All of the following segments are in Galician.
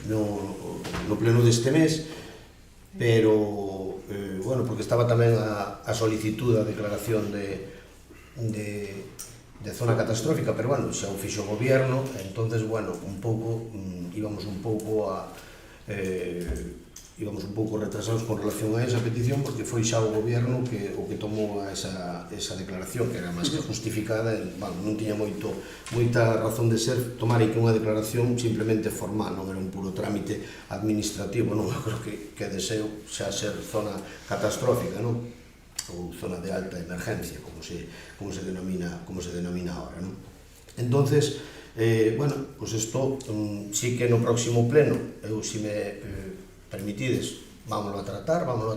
no pleno deste mes, pero, bueno, porque estaba tamén a solicitud da declaración de zona catastrófica, pero, bueno, xa o fixo o goberno, entonces, bueno, íbamos un pouco retrasados con relación a esa petición, porque foi xa o goberno o que tomou esa declaración, que era máis que justificada, non tiña moita razón de ser tomar aí que unha declaración simplemente formal, non era un puro trámite administrativo, non, eu creo que deseo xa ser zona catastrófica, non? Ou zona de alta emergencia, como se denomina ahora, non? Entonces, bueno, pues isto sí que no próximo pleno, eu si me permitides, vámoslo a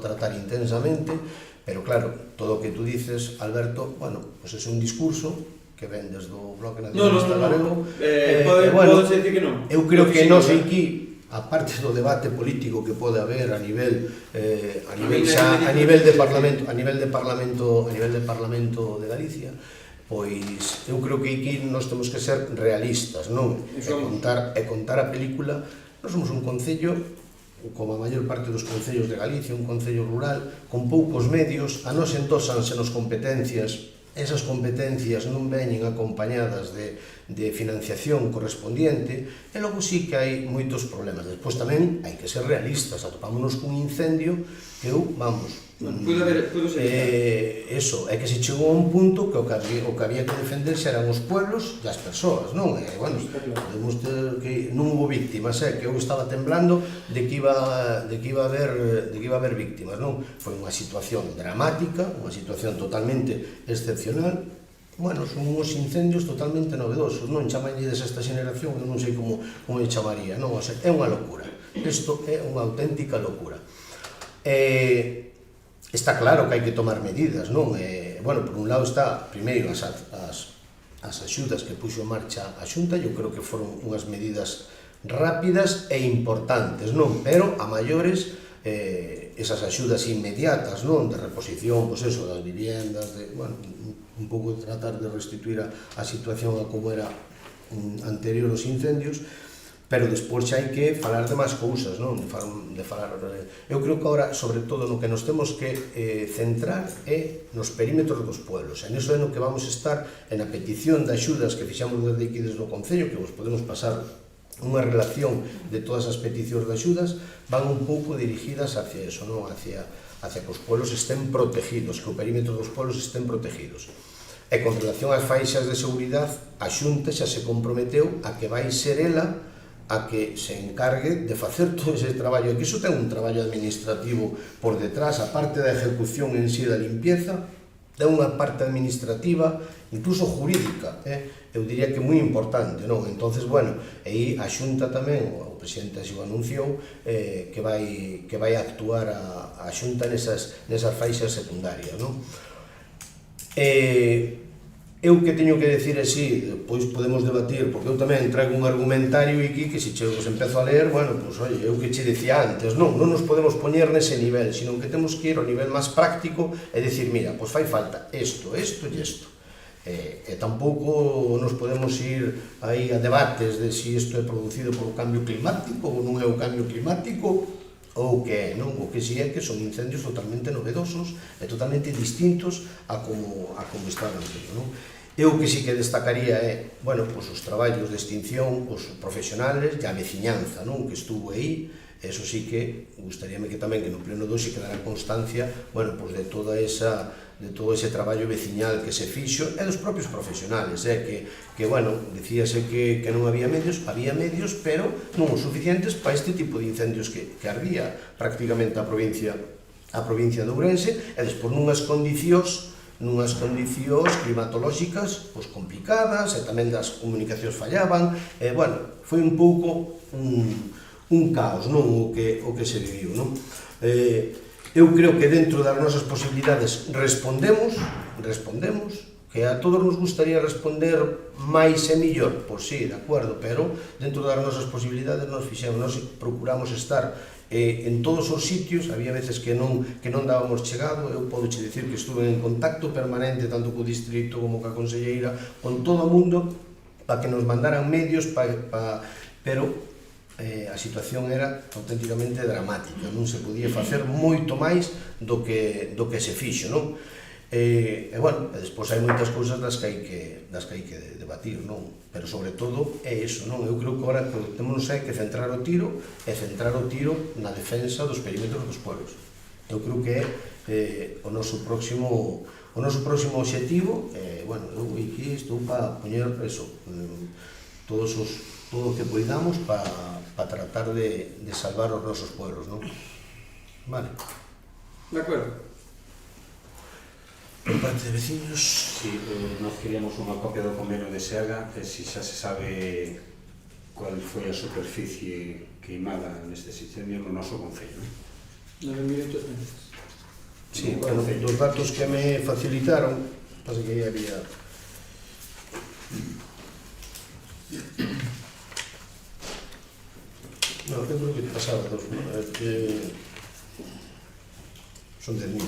tratar intensamente, pero claro, todo o que tú dices, Alberto, bueno, pues é un discurso que ven desde o Bloque Nacionalista Galego. Podes dicir que non? Eu creo que non sei aquí, aparte do debate político que pode haber a nivel de Parlamento de Galicia, pois eu creo que aquí nós temos que ser realistas, non? E contar a película. Nós somos un concello, como a maior parte dos concellos de Galicia, un concello rural, con poucos medios, a nos entósansenos competencias, esas competencias non veñen acompañadas de financiación correspondiente, e logo sí que hai moitos problemas. Despois tamén hai que ser realistas, atopámonos cun incendio que eso, é que se chegou a un punto que o que había que defenderse eran os pueblos e as persoas, non? Bueno, podemos ter que non hubo víctimas, que eu estaba temblando de que iba a haber víctimas, non? Foi unha situación dramática, unha situación totalmente excepcional. Bueno, son uns incendios totalmente novedosos, non? Chamanlles esta xeneración, eu non sei como lle chamaría, non? O sea, é unha locura, isto é unha auténtica locura. Está claro que hai que tomar medidas, non? Bueno, por un lado está, primeiro, as axudas que puxo en marcha a Xunta, eu creo que foron unhas medidas rápidas e importantes, non? Pero, a maiores, esas axudas inmediatas, non? De reposición, pois eso, das viviendas, bueno, un pouco tratar de restituir a situación a como era anterior aos incendios, pero despois xa hai que falar de máis cousas, non? Eu creo que agora, sobre todo, no que nos temos que centrar é nos perímetros dos pueblos, e niso é no que vamos estar en a petición de axudas que fixamos desde aquí desde o Concello, que vos podemos pasar unha relación de todas as peticións de axudas, van un pouco dirigidas hacia eso, non? Hacia que os pueblos estén protegidos, que o perímetro dos pueblos estén protegidos. E con relación ás faixas de seguridade, a Xunta xa se comprometeu a que vai ser ela a que se encargue de facer todo ese traballo, e que iso ten un traballo administrativo por detrás, a parte da ejecución en sí da limpieza, ten unha parte administrativa, incluso jurídica, eu diría que moi importante, non? Entonces, bueno, aí a Xunta tamén, o presidente así o anunciou, que vai actuar a Xunta nesas faixas secundarias, non? Eu que teño que decir así, depois podemos debatir, porque eu tamén traigo un argumentario aquí que se os empezo a ler, bueno, pois, oye, eu que che decía antes, non nos podemos poñer nese nivel, sino que temos que ir ao nivel máis práctico e decir, mira, pois fai falta isto e isto. E tampouco nos podemos ir aí a debates de se isto é producido por o cambio climático ou non é o cambio climático, ou que é, non? O que si é que son incendios totalmente novedosos e totalmente distintos a como estaban antes, non? Eu que sí que destacaría é, bueno, pois os traballos de extinción, os profesionales e a veciñanza, non? Que estuvo aí, eso sí que gustaríame que tamén que no pleno 2 se quedara constancia, bueno, pois de todo ese traballo veciñal que se fixo e dos propios profesionales, que bueno, dicíase que non había medios, pero non os suficientes para este tipo de incendios que ardía prácticamente a provincia de Ourense, e despois nunhas condicións climatolóxicas pois complicadas, e tamén as comunicacións fallaban, e bueno, foi un pouco un caos, non? O que se viviu, non? Eu creo que dentro das nosas posibilidades respondemos, que a todos nos gustaría responder máis e millor, pois sí, de acordo, pero dentro das nosas posibilidades nos procuramos estar en todos os sitios. Había veces que non dábamos chegado, eu podo che dicir que estuve en contacto permanente tanto co distrito como coa conselleira, con todo o mundo, para que nos mandaran medios, pero a situación era auténticamente dramática, non se podía facer moito máis do que se fixo, non? E, bueno, despois hai moitas cousas das que hai que debatir, non? Pero sobre todo é iso, non? Eu creo que agora temos que centrar o tiro na defensa dos perímetros dos pueblos. Eu creo que é o noso próximo obxectivo. Bueno, eu aquí estou para poñer eso, todo o que poidamos para tratar de salvar os nosos pueblos, non? Vale. De acuerdo. Por parte de vecinos... Si, nós queríamos unha copia do convenio de Seaga, se xa se sabe cual foi a superficie queimada nestes incendios no noso concello. 9.800. Sí, bueno, dos datos que me facilitaron, pasa que aí había... No, eu creo que te pasaba dos, son 10.000.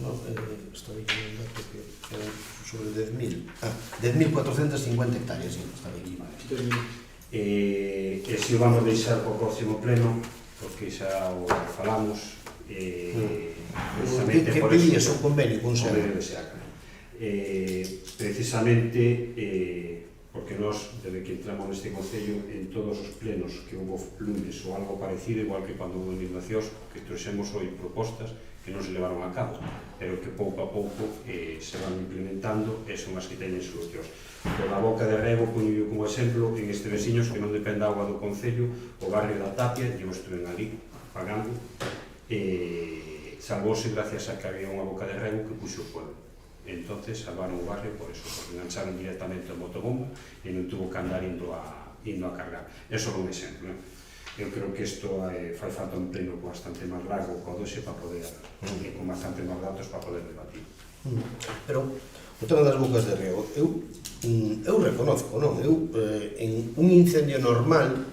No, estaba aquí un dato que era sobre 10.000. 10.450 hectáreas, sí, estaba aquí. E se o vamos deixar para o próximo pleno, porque xa o falamos, precisamente que por pedías eso, o convenio con Seaga? convenio de Seaga. Precisamente porque nós, desde que entramos neste concello, en todos os plenos que houve lunes ou algo parecido, igual que cando houve inundacións, que trouxemos hoy propostas que non se levaron a cabo, pero que pouco a pouco se van implementando e son as que teñen solucións. Por a boca de Rego, poño como exemplo, en este veciños que non depende agua do concello, o barrio da Tapia, eu estuve ali pagando, salvouse gracias a que había unha boca de Rego que puxo o pueblo. Entonces salvaron o barrio por eso, porque engancharon directamente o motobomba e non tuvo que andar indo a cargar. Eso é un exemplo. Eu creo que isto fai falta un pleno bastante máis largo co doxe para poder, con bastante máis datos para poder debatir. Pero o tema das bocas de riego, eu reconozco, non? Eu, en un incendio normal,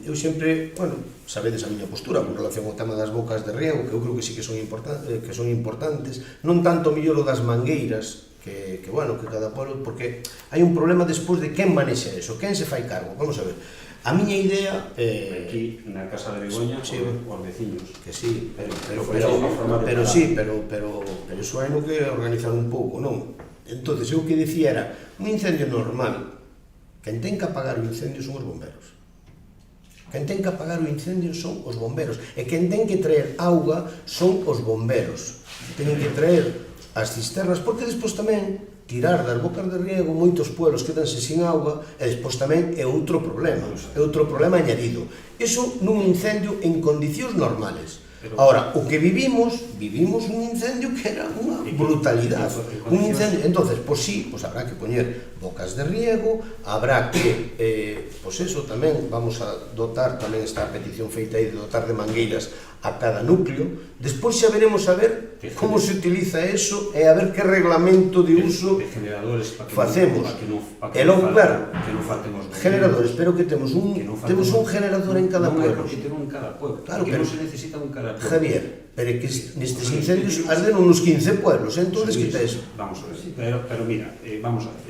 eu sempre, bueno, sabedes a miña postura con relación ao tema das bocas de riego, que eu creo que sí que son importantes, non tanto mellor o das mangueiras, que bueno, que cada pueblo, porque hai un problema despois de quen manexa eso, quen se fai cargo. Vamos a ver, a miña idea... Aquí, na Casa de Begoña, sí, os veciños. Que sí, pero iso hai no que organizar un pouco, non? Entón, eu que dicía era, un incendio normal, quen ten que apagar o incendio son os bomberos. Quen ten que apagar o incendio son os bomberos. E quen ten que traer auga son os bomberos. Teñen que traer as cisternas, porque despois tamén tirar das bocas de riego, moitos pueblos quedanse sin auga, e despois tamén é outro problema añadido. Iso nun incendio en condicións normales. Ahora, o que vivimos un incendio que era unha brutalidade. Un incendio, entonces, pois sí, pois habrá que poñer bocas de riego, habrá que, pois eso tamén, vamos a dotar, tamén esta petición feita aí de dotar de mangueiras a cada núcleo. Despois xa veremos a ver como se utiliza eso e a ver que reglamento de uso facemos. E logo, claro, generadores, pero que temos un generador en cada pueblo. Claro, que non se necesita un cada pueblo. Javier, pero que nestes incendios arderon uns 15 pueblos, entonces que está eso? Vamos a ver, pero mira, vamos a ver,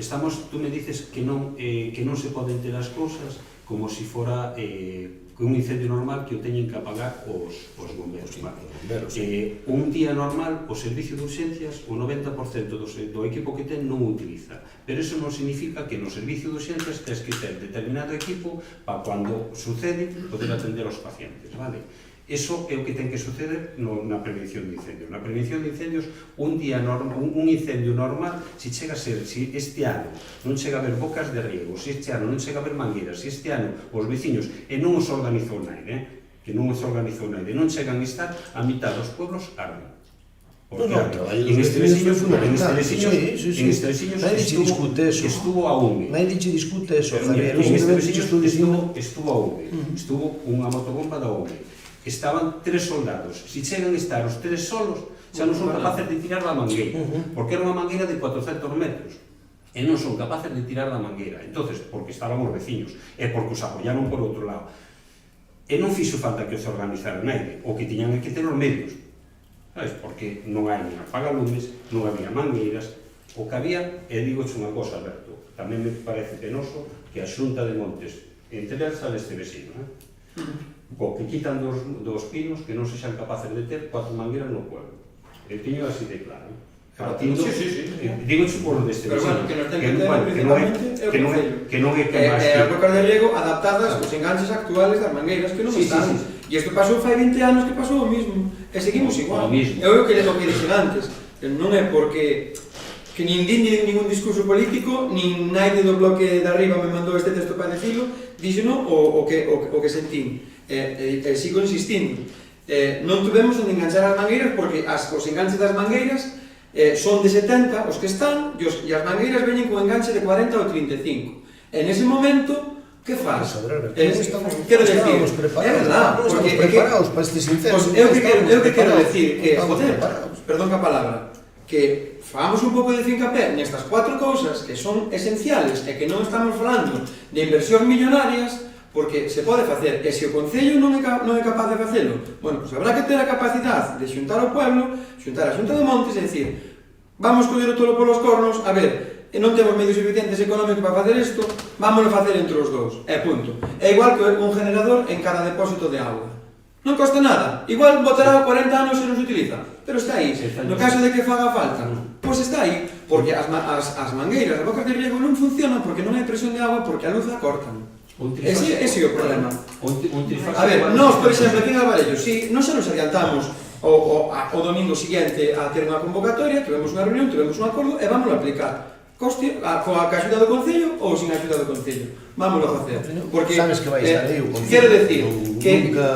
tú me dices que non se poden ter as cousas como se fora un incendio normal que o teñen que apagar os bombeiros. Un día normal, o servicio de urxencias, o 90% do equipo que ten non o utiliza. Pero eso non significa que no servicio de urxencias tens que ter determinado equipo para cando sucede poder atender aos pacientes, vale? Eso é o que ten que suceder na prevención de incendios. Na prevención de incendios, un incendio normal, se chega a ser, se este ano non chega a haber bocas de riego, se este ano non chega a haber mangueiras, se este ano os veciños, e non os organizou naide, non chegan a estar, a mitad dos pueblos arden. En este veciño estuvo a UME. Nadie che discute eso, Javier. En este veciño estuvo a UME. Estuvo unha motobomba da UME. Estaban 3 soldados. Se chegan a estar os 3 solos, xa non son capaces de tirar da mangueira, porque era unha mangueira de 400 metros. E non son capaces de tirar da mangueira. Entonces, porque estaban os veciños, e porque os apoyaron por outro lado. E non fixo falta que os organizaran naide, o que tiñan que ter os medios. Sabes? Porque non hai nin apagalumes, non había mangueiras, O que había, e digoche unha cosa, Alberto, tamén me parece penoso que a Xunta de Montes, entre elas sale este vecino, co que quitan dos pinos que non sexan capaces de ter 4 mangueiras no pueblo. Eu tiño así de claro. Partindo, digoche por deste vecino, que nos ten que ter principalmente é o Concello. Que non é que máis as bocas de riego adaptadas aos enganches actuales das mangueiras que non están. E isto pasou fai 20 anos que pasou o mismo. E seguimos igual. É o que dixen antes. Non é porque que nin din ningún discurso político, nin naide do bloque de arriba me mandou este texto para decirlo, díxeno o que sentín. Sigo insistindo. Non tuvemos onde enganchar as mangueiras porque os enganches das mangueiras son de 70 os que están e as mangueiras veñen con enganche de 40 ou 35. En ese momento, que faz? Quero decir, é verdad, porque preparados para estes incendios. Eu que quero decir que, joder, perdón que a palabra, que fagamos un pouco de fincapé nestas 4 cousas que son esenciales e que non estamos falando de inversións millonarias, porque se pode facer, e se o Concello non é capaz de facelo, bueno, pues habrá que ter a capacidade de xuntar o pueblo, xuntar a Xunta de Montes e dicir, vamos coller o tolo polos cornos, a ver, non temos medios suficientes económicos para facer isto, vámonos facer entre os dous, e punto. É igual que un generador en cada depósito de auga. Non costa nada, igual botará 40 anos e non se utiliza, pero está aí. No caso de que faga falta, pois está aí, porque as mangueiras, as bocas de riego non funcionan porque non hai presión de agua porque a luz a cortan. Ese é o problema. A ver, nós, por exemplo, aquí en Alvarello, si non xa nos adiantamos o domingo siguiente a ter unha convocatoria, tivemos unha reunión, tivemos un acordo e vámoslo a aplicar. Coste, coa axuda do Concello ou sin axuda do Concello. Vámoslo a facer. Porque, sabes que vai estar aí o Concello. Quero decir que... Nunca...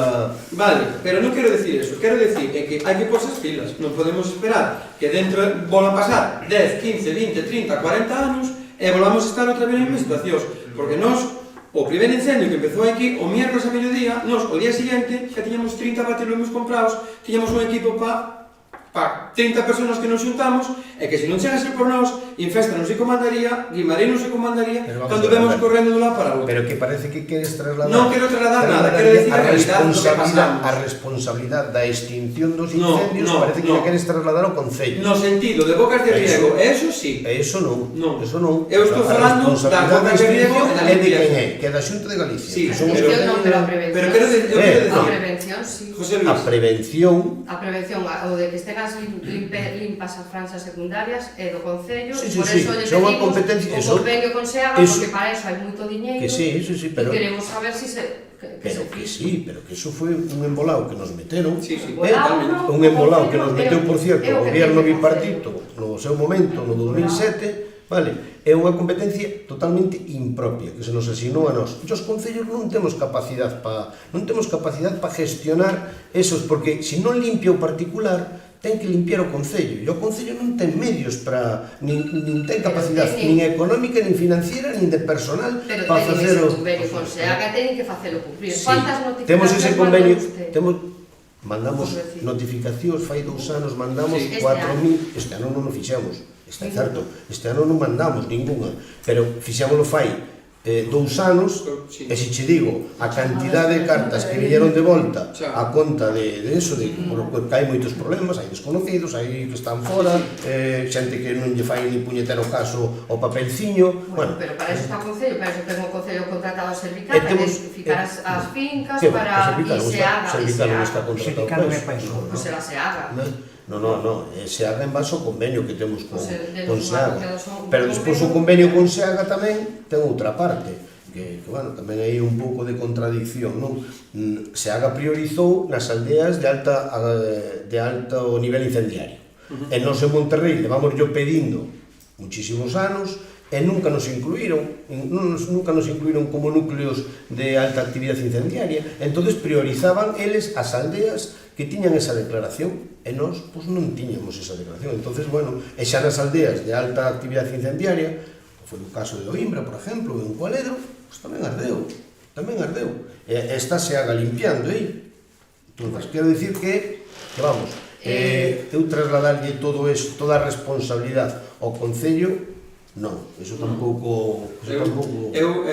Vale, pero non quero decir eso. Quero decir que hai que porse as pilas. Non podemos esperar que dentro volvan a pasar 10, 15, 20, 30, 40 anos e volvamos a estar outra vez en mesmas situacións. Porque nós... O primeiro incendio que empezou aquí, o miércoles a mediodía, nós, o día seguinte, xa tiñamos 30 batilumes comprados, tiñamos un equipo para 30 personas que nos xuntamos, e que se non chegase por nós, Infesta non se comandaría, Guimarães non se comandaría, cando vemos correndo dun lado para outro. Pero que parece que queres trasladar... Non quero trasladar nada, quero decir a realidade do que pasamos. A responsabilidade da extinción dos incendios parece que queres trasladar ao Concello. No sentido de bocas de riego, eso sí. Eso non. Eu estou falando das bocas de riego e da limpieza. Que é da Xunta de Galicia. Sí, pero a prevención. Pero quero decir... A prevención, sí. José Luis. A prevención... A prevención, o de que estén as limpas as franxas secundarias é do Concello, Sí, por eso lle pedimos un convenio con SEAGA, porque para eso hai moito diñeiro, pero queremos saber si se... Pero que sí, pero que eso foi un embolado que nos meteron, un embolado que nos meteu, por cierto, o gobierno bipartito no seu momento, no 2007, vale? É unha competencia totalmente impropia que se nos asignou a nós. E os concellos non temos capacidade para gestionar esos, porque se non limpia o particular, ten que limpiar o Concello, e o Concello non ten medios para, nin ten capacidade, nin económica, nin financiera, nin de personal para facer o... Pero teñen ese convenio con SEAGA, teñen que facelo cumprir. Quantas notificacións temos ese convenio, mandamos usted? Notificacións, fai 2 anos mandamos 4.000, este ano non o fixemos, está certo, este ano non mandamos ninguna, pero fixámoslo fai 2 anos, e se che digo a cantidade de cartas que viñeron de volta a conta de eso, que hai moitos problemas, hai desconocidos, hai que están fora, xente que non lle fai ni puñetero caso ao papelciño. Bueno, pero para eso está o Concello, para eso ten o Concello contratado a Servical, para identificar as fincas, para que se haga. Servical non está contratado para eso. Pois será se haga. No, se haga en base ao convenio que temos con SEAGA. Pero despois o convenio con SEAGA tamén ten outra parte, que bueno, tamén hai un pouco de contradicción, non? SEAGA priorizou nas aldeas de alto nivel incendiario. E nós en Monterrey levamos yo pedindo muchísimos anos e nunca nos incluíron como núcleos de alta actividade incendiaria. Entonces priorizaban eles as aldeas que tiñan esa declaración e nós pois non tiñamos esa declaración. Entonces, bueno, e xa nas aldeas de alta actividade incendiaria, foi o caso de Oimbra, por exemplo, en Cualedro, pois tamén ardeu. E está se haga limpiando aí. Entón, quero dicir que vamos, eu trasladarlle todo eso, toda a responsabilidade ao Concello, non, eso tampouco... Eu,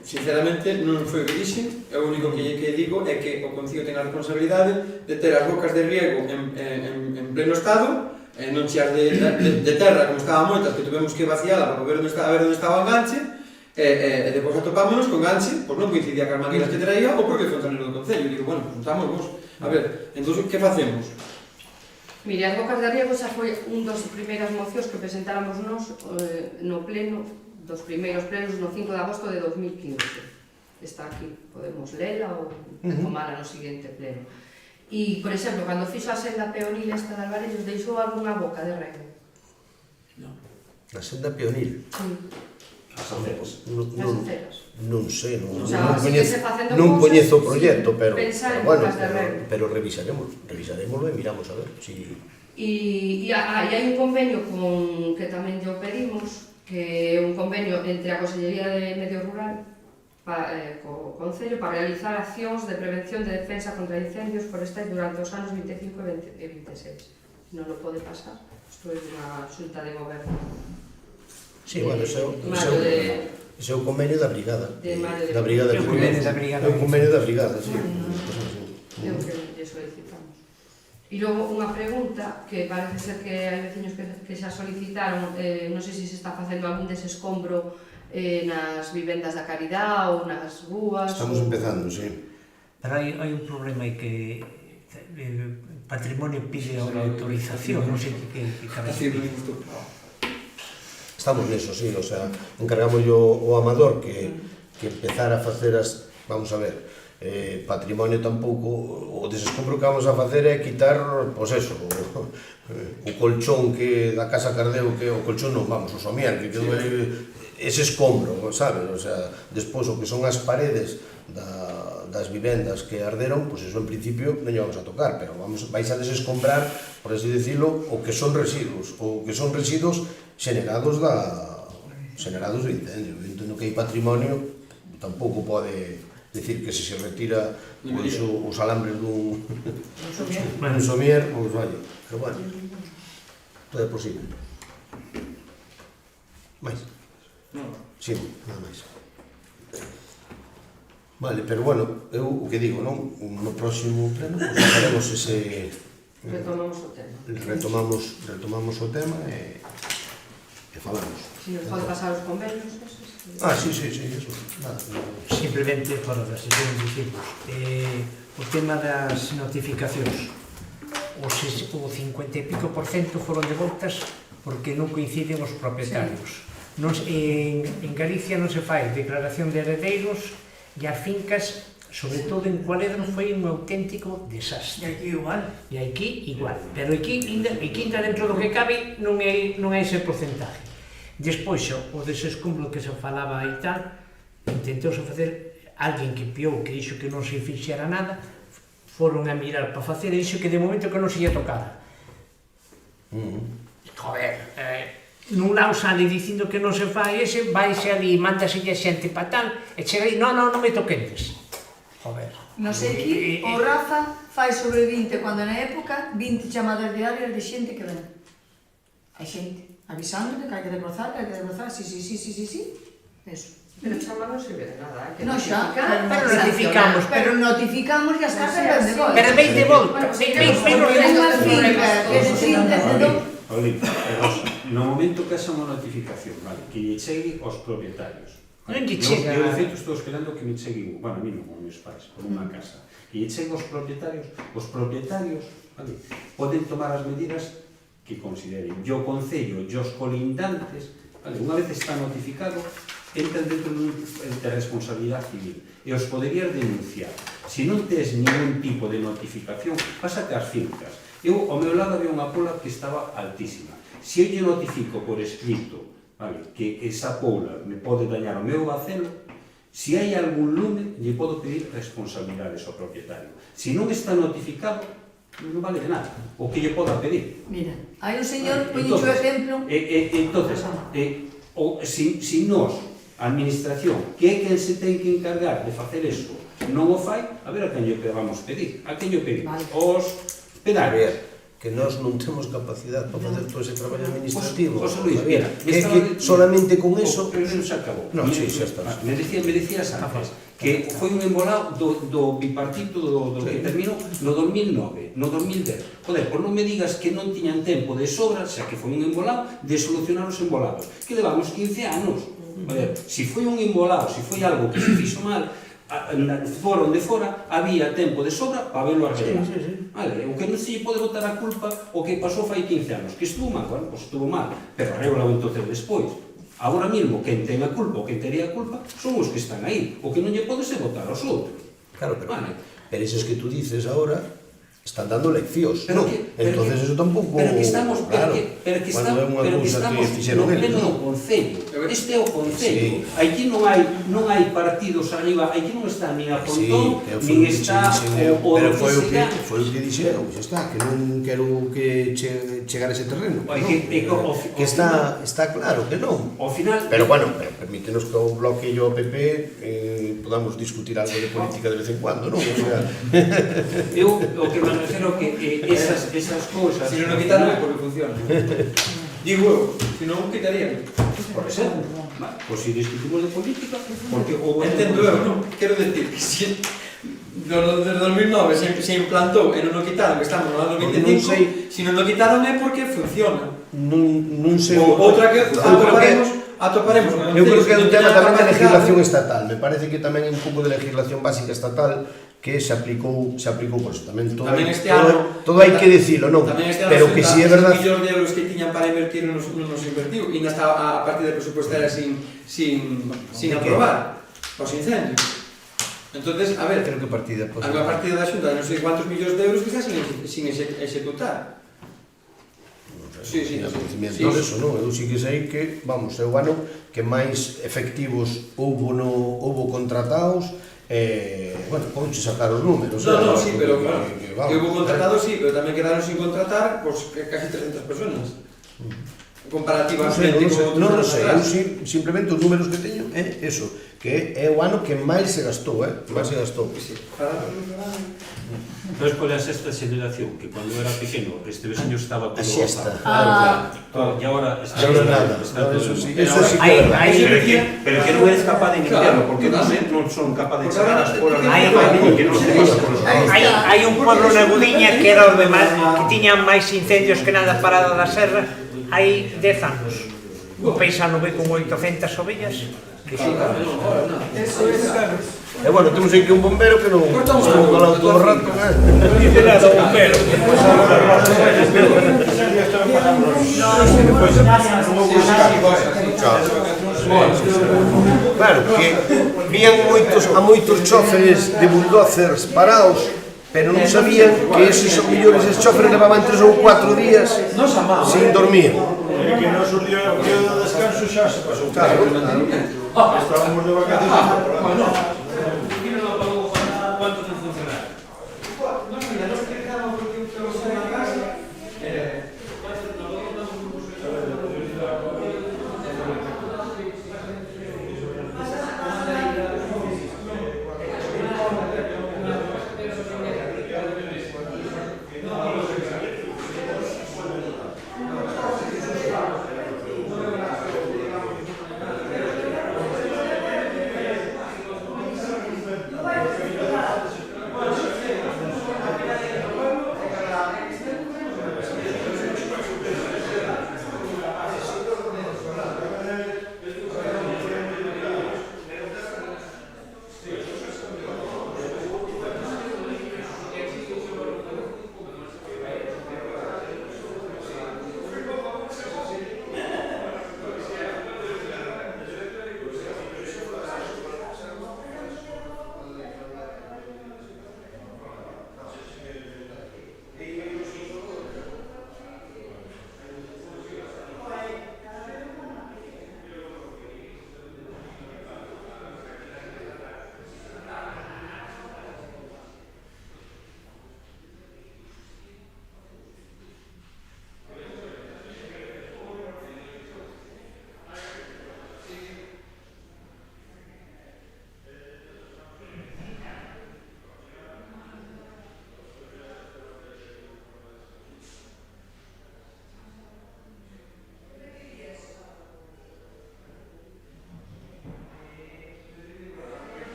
sinceramente, non foi o que dixen, o único que digo é que o Concello ten a responsabilidade de ter as bocas de riego en pleno estado non cheas de terra como estaban moitas, que tuvemos que vaciala para ver onde estaba o enganche, e depois atopámonos con enganche, pois non coincidía con as mangueiras que traía o porque fontanero do Concello. Digo, bueno, juntamos vos. A ver, entón, que facemos? Mira, as bocas de riego xa foi un dos primeiras mocións que presentáramos nos no pleno, dos primeiros plenos no 5 de agosto de 2015. Está aquí, podemos lela ou tomala no seguinte pleno. E, por exemplo, cando fixo a senda peonil esta de Alvarellos, deixou algunha boca de rego? Non. A senda peonil? Sí. As aceras. Non sei, non coñezo o proxecto, pero bueno, pero revisaremoslo e miramos a ver si... E hai un convenio que tamén lle pedimos, que é un convenio entre a Consellería de Medio Rural co Concello para realizar accións de prevención de defensa contra incendios forestais durante os anos 25 e 26. Non lo pode pasar, isto é unha xunta de goberno. Sí, bueno, ese é o convenio da brigada. Da brigada. É o convenio da brigada, sí. É o que lle solicitamos. E logo unha pregunta que parece ser que hai veciños que xa solicitaron, non sei se se está facendo algún desescombro nas vivendas da caridade ou nas rúas. Estamos empezando, sí. Pero hai un problema aí que Patrimonio pide a autorización, non sei que cabeza. Estamos neso, sí, o sea, encargamos o Amador que empezara a facer as... Vamos a ver, patrimonio tampouco, o desescombro que vamos a facer é quitar, pois eso, o colchón que da Casa Cardeu, que o colchón non, vamos, o somier, que quedou ese escombro, sabes? O sea, despois o que son as paredes das vivendas que arderon, pois eso en principio non vamos a tocar, pero vais a desescombrar, por así decirlo, o que son residuos, xenerados do incendio. Entendo que hai patrimonio, tampouco pode decir que se retira os alambres dun somier, pois vale, pero bueno, todo é posible. Mais? Sí, nada máis. Vale, pero bueno, eu o que digo, non? No próximo pleno, pois faremos ese... Retomamos o tema. Retomamos o tema e falamos. Si nos pode pasar os convenios, sí, eso. Simplemente, fora das sesións, dicimos, o tema das notificacións, o 50 e pico % foron devoltas porque non coinciden os propietarios. En Galicia non se fai declaración de heredeiros e as fincas, sobre todo en Cualedro, foi un auténtico desastre. E aquí igual. Pero aquí entra dentro do que cabe, non é ese porcentaje. Despois, o desescombro que se falaba e tal, intentouse facer, alguén que piou, que dixo que non se fixera nada, foron a mirar para facer e dixo que de momento que non se lle tocara. Joder, nun lado sale dicindo que non se fai ese, vaise ali, mándaselle xente para tal, e chega aí, non me toquentes. Joder. Non sei que o Rafa fai sobre 20, cando na época 20 chamadas diarias de xente que ven. Hai xente avisando que hai que debrozar, sí. Eso. Pero chama non sirve de nada, non xa, pero notificamos e as casas ven de volta. Pero ven de volta, ven unha finca que se siente no momento que haxa unha notificación, vale, que lle chegue aos propietarios. Non lle chega. Eu, de feito, estou esperando que me chegue, bueno, a mí non, aos meus pais, por unha casa. Que lle chegue aos propietarios, vale, poden tomar as medidas que consideren. O Concello e os colindantes, vale, unha vez está notificado, entran dentro de responsabilidade civil e os poderías denunciar. Se non tes ningún tipo de notificación, pásate as fincas. Eu, ao meu lado, había unha pola que estaba altísima. Se eu lle notifico por escrito, vale, que esa pola me pode dañar o meu bacelo, se hai algún lume, lle podo pedir responsabilidades ao propietario. Se non está notificado, non vale de nada. O que lle poda pedir. Mira, hai un señor, poñicho o exemplo... Entonces, se nós, a administración, que é quen se ten que encargar de facer eso, non o fai, a ver a quen lle vamos pedir. A quen lle pedimos? Os pedarios. que nós non temos capacidade para facer todo ese traballo administrativo. José Luis, mira, é que solamente con eso... Pero non se acabou. No, sí, xa está. Me decías antes que foi un embolado do bipartito do que terminou no 2009, no 2010. Joder, pois non me digas que non tiñan tempo de sobra, xa que foi un embolado, de solucionar os embolados. Que levamos 15 anos. Si foi un embolado, si foi algo que se fixo mal, fora onde fora, había tempo de sobra para verlo arreglar. Vale, o que non se pode botar a culpa o que pasou fai 15 anos, que estuvo mal, bueno, pues estuvo mal, pero arreglado entonces despois. Agora mesmo, quen ten a culpa ou quen tería a culpa son os que están aí, o que non lle pode ser botar aos outros. Claro, pero, vale. Pero esos que tú dices ahora están dando leccións, pero ¿no? que Entonces eso tampouco... Pero que estamos, claro, pero que cuando é unha cousa que fixeron no eles, pleno ¿no? do Concello. Este é o Concello. Sí. Aquí non hai partidos arriba, aquí non está nin a Pontón, nin está o pero que foi o siga. que dixeron, xa está, que non quero que chegar a ese terreno. Que está claro que non. Ao final... Pero bueno, permítenos que o bloque e o PP podamos discutir algo de política de vez en cuando, non? O sea... Eu o que me refiro que esas cousas... Si non o quitaron é porque funciona. Digo eu, se non o quitarían. Por exemplo, pois se discutimos de política, porque o... Entendo eu, non? Quero decir que se desde 2009 se implantou e non o quitaron, que estamos no ano 25, se non o quitaron é porque funciona. Non sei... Outra que atoparemos. Eu creo que é un tema tamén de legislación estatal. Me parece que tamén é un pouco de legislación básica estatal que se aplicou por eso. Tamén todo hai que dicilo, non? Pero que si é verdad... Os millóns de euros que tiñan para invertir non nos invertiu. E ainda está a partida presupuestaria sin aprobar os incendios. Entonces, a ver, Creo que partida... a partida da Xunta de non sei cuántos millóns de euros que está sin executar. Sí. Eso, non? Eu sí que sei que, vamos, é o ano que máis efectivos houbo contratados. Bueno, podes sacar os números. No, sí, pero claro, que hubo contratados, sí, pero tamén quedaron sin contratar pues, casi 300 personas. Comparativamente con outros non anos sei, atrás. eu simplemente os números que teño é eso, que é o ano que máis se gastou, máis se gastou. Sí. Pero escolle a sexta xeneración, que cando era pequeno este veciño estaba todo A sexta, claro. E agora está nada. Eso sí que é verdad. pero que non eres capaz de iniciarlo, porque non son capaz de chegar as escolas porque non se pasa por os Hai un pueblo na Gudiña que era o de que tiñan máis incendios que nada parada da serra hai 10 anos. Un paisano ve con 800 ovellas que sí, E bueno, temos aquí un bombero que non estuvo calado todo o rato, dice nada o bombero. Claro, que vían a moitos choferes de bulldozers parados, pero non sabían que esos millóns de choferes levaban 3 ou 4 días sin dormir. Que non surdió o período de descanso xa se pasou. Claro. Estábamos de vacaciones.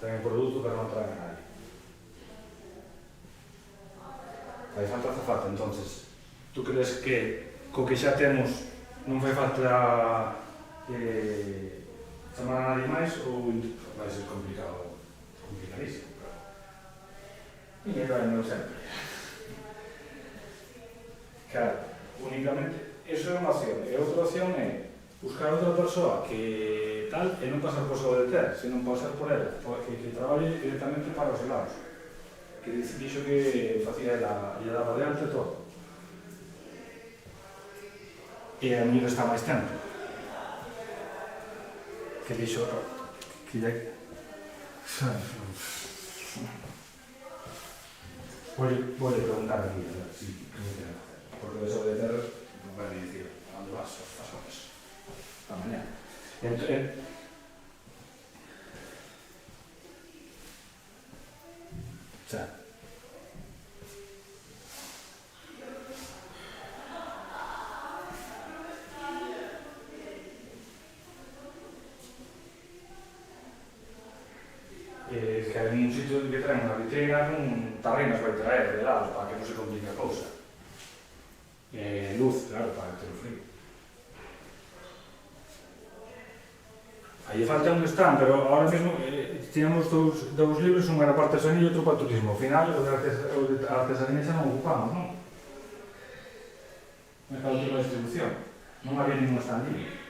traen produto, pero non traen a nadie. Fai falta azafata, entonces, tú crees que co que xa temos non fai falta chamar a nadie máis ou vai ser complicado, complicadísimo? Dinheiro hai no sempre. Claro, únicamente, eso é unha opción. E outra opción é buscar outra persoa que tal e non pasar por só de ter, senón pasar por ela, que traballe directamente para os helados. Que dixo que facía ela, e daba de alta todo. E a mí está máis tempo. Que dixo que ya... Voy a preguntar aquí, a ver si me queda hacer. Porque eso de ter non vai a dicir a onde vas, as horas. A mañana. Xa. Que hai un sitio que traen unha vitrina con tarrinas vai traer de lado para que non se complique a cousa. Luz, claro, para ter o frío. Aí falta un stand, pero ahora mesmo teníamos dous libros, un era para artesanía e outro para turismo. Ao final, o de artesanía xa non ocupamos, non? É para a última distribución. Non había ningún stand libre.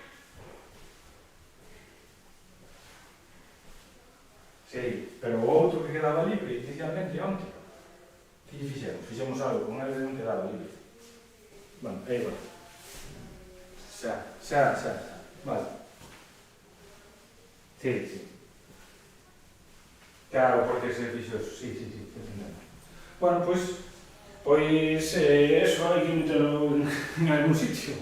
Sí, pero o outro que quedaba libre, inicialmente, onte. Que lle fixemos? Fixemos algo con ele non quedaba libre. Bueno, aí va. Xa. Vale. Sí. Claro, porque se fixo eso. Sí, entendemos. Bueno, pois eso hai que meterlo en algún sitio.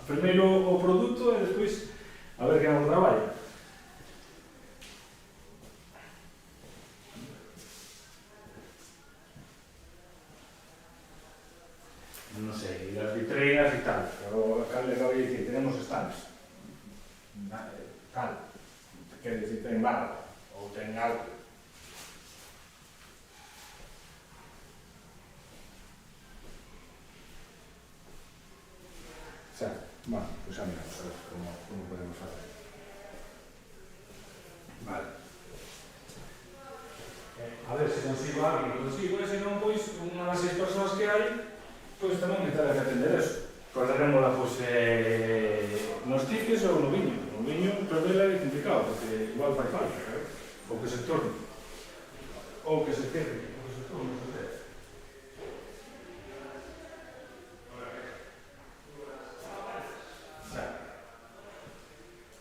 Primeiro o produto e despois a ver que nos traballa. Non sei, las vitrinas e tal, pero acá le acabo de dicir, tenemos stands. Tal. Quer dicir, ten barra, ou ten algo. Xa, bueno, pues xa miramos a ver como podemos facer. Vale. A ver se consigo alguén que consigo, e se non, pois, unha das 6 persoas que hai, pois tamén me terá que atender eso. Cortaremosla, pois, nos tiques ou no viño. No viño, pero é complicado, porque igual fai falta, ou que se torne. Ou que se quede, ou que se torne, non sei.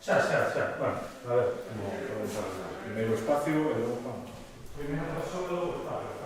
Xa. Bueno, a ver, como podemos falar. Primeiro espacio e logo, vamos. Primeiro paso e logo espacio.